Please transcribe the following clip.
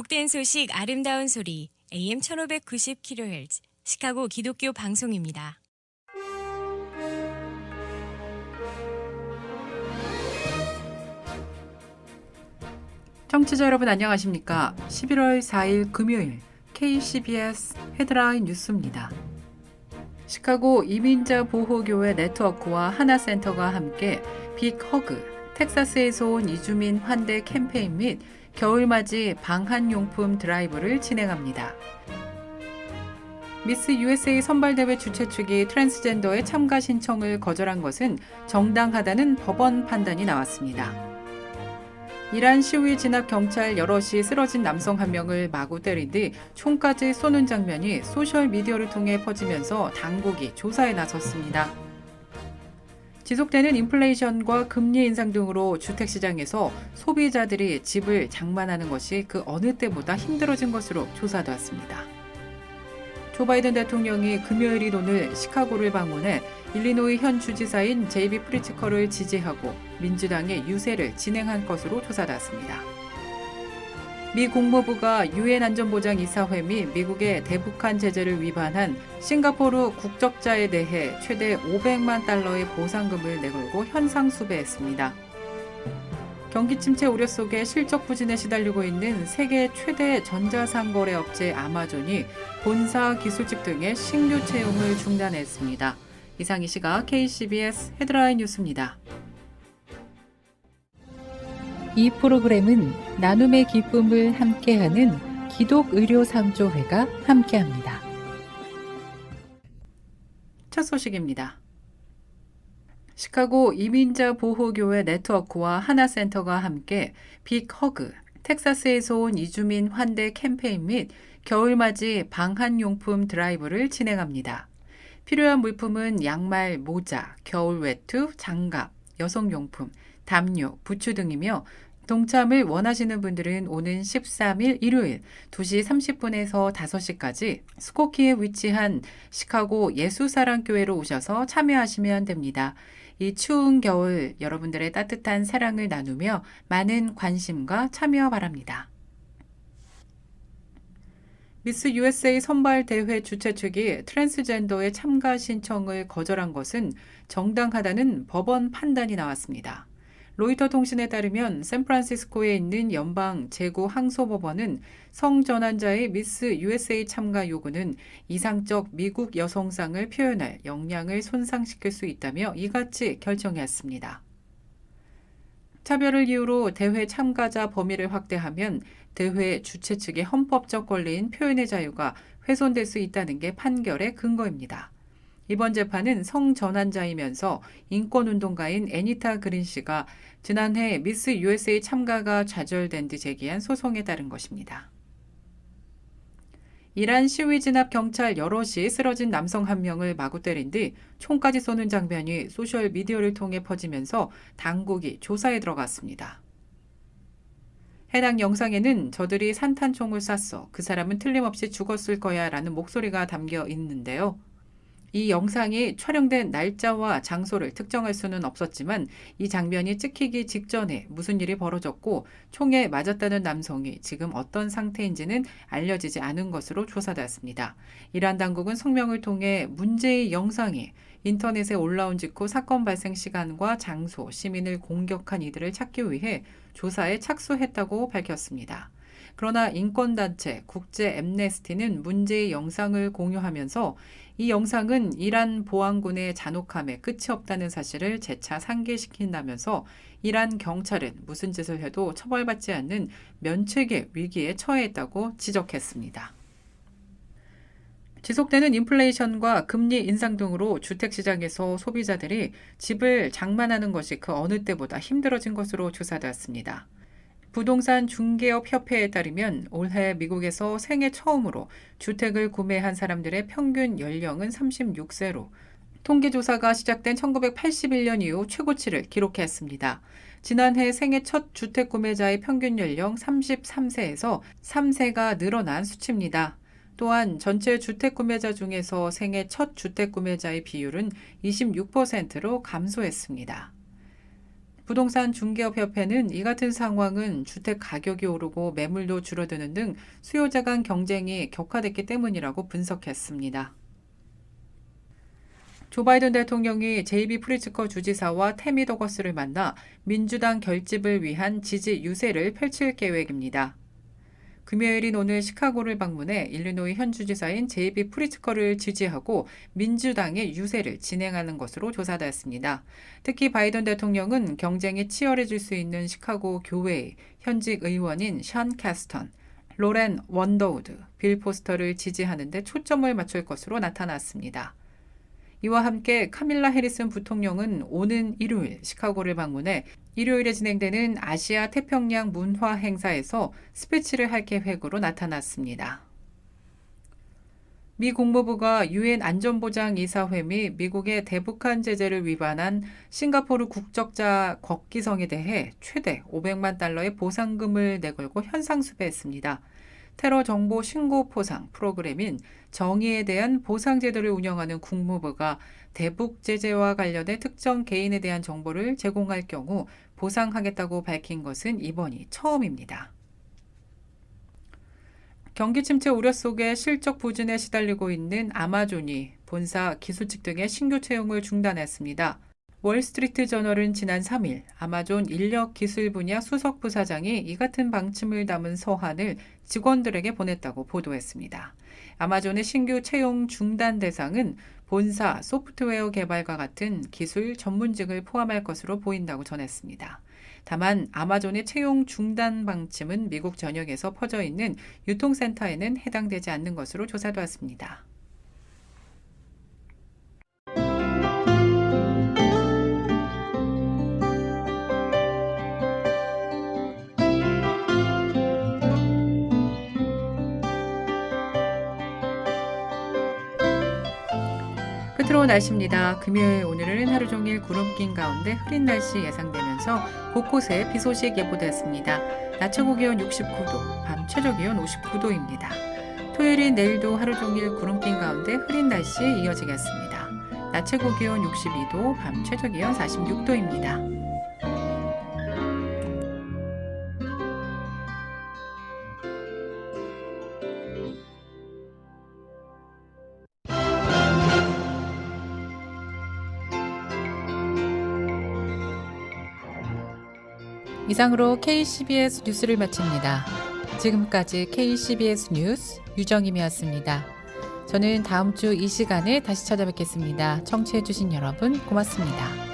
복된 소식 아름다운 소리 AM 1590kHz 시카고 기독교 방송입니다. 청취자 여러분 안녕하십니까? 11월 4일 금요일 KCBS 헤드라인 뉴스입니다. 시카고 이민자 보호교회 네트워크와 하나센터가 함께 빅허그, 텍사스에서 온 이주민 환대 캠페인 및 겨울맞이 방한용품 드라이브를 진행합니다. 미스 USA 선발대회 주최 측이 트랜스젠더의 참가 신청을 거절한 것은 정당하다는 법원 판단이 나왔습니다. 이란 시위 진압 경찰 여럿이 쓰러진 남성 한 명을 마구 때린 뒤 총까지 쏘는 장면이 소셜미디어를 통해 퍼지면서 당국이 조사에 나섰습니다. 지속되는 인플레이션과 금리 인상 등으로 주택시장에서 소비자들이 집을 장만하는 것이 그 어느 때보다 힘들어진 것으로 조사되었습니다. 조 바이든 대통령이 금요일인 오늘 시카고를 방문해 일리노이 현 주지사인 제이비 프리츠커를 지지하고 민주당의 유세를 진행한 것으로 조사됐습니다. 미 국무부가 유엔 안전보장이사회 및 미국의 대북한 제재를 위반한 싱가포르 국적자에 대해 최대 500만 달러의 보상금을 내걸고 현상수배했습니다. 경기 침체 우려 속에 실적 부진에 시달리고 있는 세계 최대 전자상거래 업체 아마존이 본사 기술집 등의 신규 채용을 중단했습니다. 이상 이 시각 KCBS 헤드라인 뉴스입니다. 이 프로그램은 나눔의 기쁨을 함께하는 기독의료상조회가 함께합니다. 첫 소식입니다. 시카고 이민자 보호교회 네트워크와 하나센터가 함께 빅허그, 텍사스에서 온 이주민 환대 캠페인 및 겨울맞이 방한용품 드라이브를 진행합니다. 필요한 물품은 양말, 모자, 겨울 외투, 장갑, 여성용품, 담요, 부추 등이며 동참을 원하시는 분들은 오는 13일 일요일 2시 30분에서 5시까지 스코키에 위치한 시카고 예수사랑교회로 오셔서 참여하시면 됩니다. 이 추운 겨울 여러분들의 따뜻한 사랑을 나누며 많은 관심과 참여 바랍니다. 미스 USA 선발대회 주최 측이 트랜스젠더의 참가 신청을 거절한 것은 정당하다는 법원 판단이 나왔습니다. 로이터 통신에 따르면 샌프란시스코에 있는 연방 제구 항소법원은 성전환자의 미스 USA 참가 요구는 이상적 미국 여성상을 표현할 역량을 손상시킬 수 있다며 이같이 결정했습니다. 차별을 이유로 대회 참가자 범위를 확대하면 대회 주최 측의 헌법적 권리인 표현의 자유가 훼손될 수 있다는 게 판결의 근거입니다. 이번 재판은 성전환자이면서 인권운동가인 애니타 그린 씨가 지난해 미스 USA 참가가 좌절된 뒤 제기한 소송에 따른 것입니다. 이란 시위 진압 경찰 여럿이 쓰러진 남성 한 명을 마구 때린 뒤 총까지 쏘는 장면이 소셜미디어를 통해 퍼지면서 당국이 조사에 들어갔습니다. 해당 영상에는 저들이 산탄총을 쐈어. 그 사람은 틀림없이 죽었을 거야 라는 목소리가 담겨 있는데요. 이 영상이 촬영된 날짜와 장소를 특정할 수는 없었지만 이 장면이 찍히기 직전에 무슨 일이 벌어졌고 총에 맞았다는 남성이 지금 어떤 상태인지는 알려지지 않은 것으로 조사됐습니다. 이란 당국은 성명을 통해 문제의 영상이 인터넷에 올라온 직후 사건 발생 시간과 장소, 시민을 공격한 이들을 찾기 위해 조사에 착수했다고 밝혔습니다. 그러나 인권단체 국제 앰네스티는 문제의 영상을 공유하면서 이 영상은 이란 보안군의 잔혹함에 끝이 없다는 사실을 재차 상기시킨다면서 이란 경찰은 무슨 짓을 해도 처벌받지 않는 면책의 위기에 처해있다고 지적했습니다. 지속되는 인플레이션과 금리 인상 등으로 주택시장에서 소비자들이 집을 장만하는 것이 그 어느 때보다 힘들어진 것으로 조사되었습니다. 부동산 중개업 협회에 따르면 올해 미국에서 생애 처음으로 주택을 구매한 사람들의 평균 연령은 36세로 통계조사가 시작된 1981년 이후 최고치를 기록했습니다. 지난해 생애 첫 주택 구매자의 평균 연령 33세에서 3세가 늘어난 수치입니다. 또한 전체 주택 구매자 중에서 생애 첫 주택 구매자의 비율은 26%로 감소했습니다. 부동산 중개업협회는 이 같은 상황은 주택 가격이 오르고 매물도 줄어드는 등 수요자 간 경쟁이 격화됐기 때문이라고 분석했습니다. 조 바이든 대통령이 제이비 프리츠커 주지사와 태미 더거스를 만나 민주당 결집을 위한 지지 유세를 펼칠 계획입니다. 금요일인 오늘 시카고를 방문해 일리노이 현 주지사인 제이비 프리츠커를 지지하고 민주당의 유세를 진행하는 것으로 조사됐습니다. 특히 바이든 대통령은 경쟁이 치열해질 수 있는 시카고 교회의 현직 의원인 션 캐스턴, 로렌 원더우드, 빌 포스터를 지지하는 데 초점을 맞출 것으로 나타났습니다. 이와 함께 카밀라 해리슨 부통령은 오는 일요일 시카고를 방문해 일요일에 진행되는 아시아 태평양 문화 행사에서 스피치를 할 계획으로 나타났습니다. 미 국무부가 유엔 안전보장이사회 및 미국의 대북한 제재를 위반한 싱가포르 국적자 곽기성에 대해 최대 500만 달러의 보상금을 내걸고 현상수배했습니다. 테러 정보 신고 포상 프로그램인 정의에 대한 보상 제도를 운영하는 국무부가 대북 제재와 관련해 특정 개인에 대한 정보를 제공할 경우 보상하겠다고 밝힌 것은 이번이 처음입니다. 경기 침체 우려 속에 실적 부진에 시달리고 있는 아마존이 본사 기술직 등의 신규 채용을 중단했습니다. 월스트리트 저널은 지난 3일 아마존 인력 기술 분야 수석 부사장이 이 같은 방침을 담은 서한을 직원들에게 보냈다고 보도했습니다. 아마존의 신규 채용 중단 대상은 본사 소프트웨어 개발과 같은 기술 전문직을 포함할 것으로 보인다고 전했습니다. 다만 아마존의 채용 중단 방침은 미국 전역에서 퍼져 있는 유통센터에는 해당되지 않는 것으로 조사되었습니다. 끝으로 날씨입니다. 금요일 오늘은 하루 종일 구름 낀 가운데 흐린 날씨 예상되면서 곳곳에 비 소식 예보됐습니다. 낮 최고 기온 69도, 밤 최저 기온 59도입니다. 토요일인 내일도 하루 종일 구름 낀 가운데 흐린 날씨 이어지겠습니다. 낮 최고 기온 62도, 밤 최저 기온 46도입니다. 이상으로 KCBS 뉴스를 마칩니다. 지금까지 KCBS 뉴스 유정임이었습니다. 저는 다음 주 이 시간에 다시 찾아뵙겠습니다. 청취해주신 여러분 고맙습니다.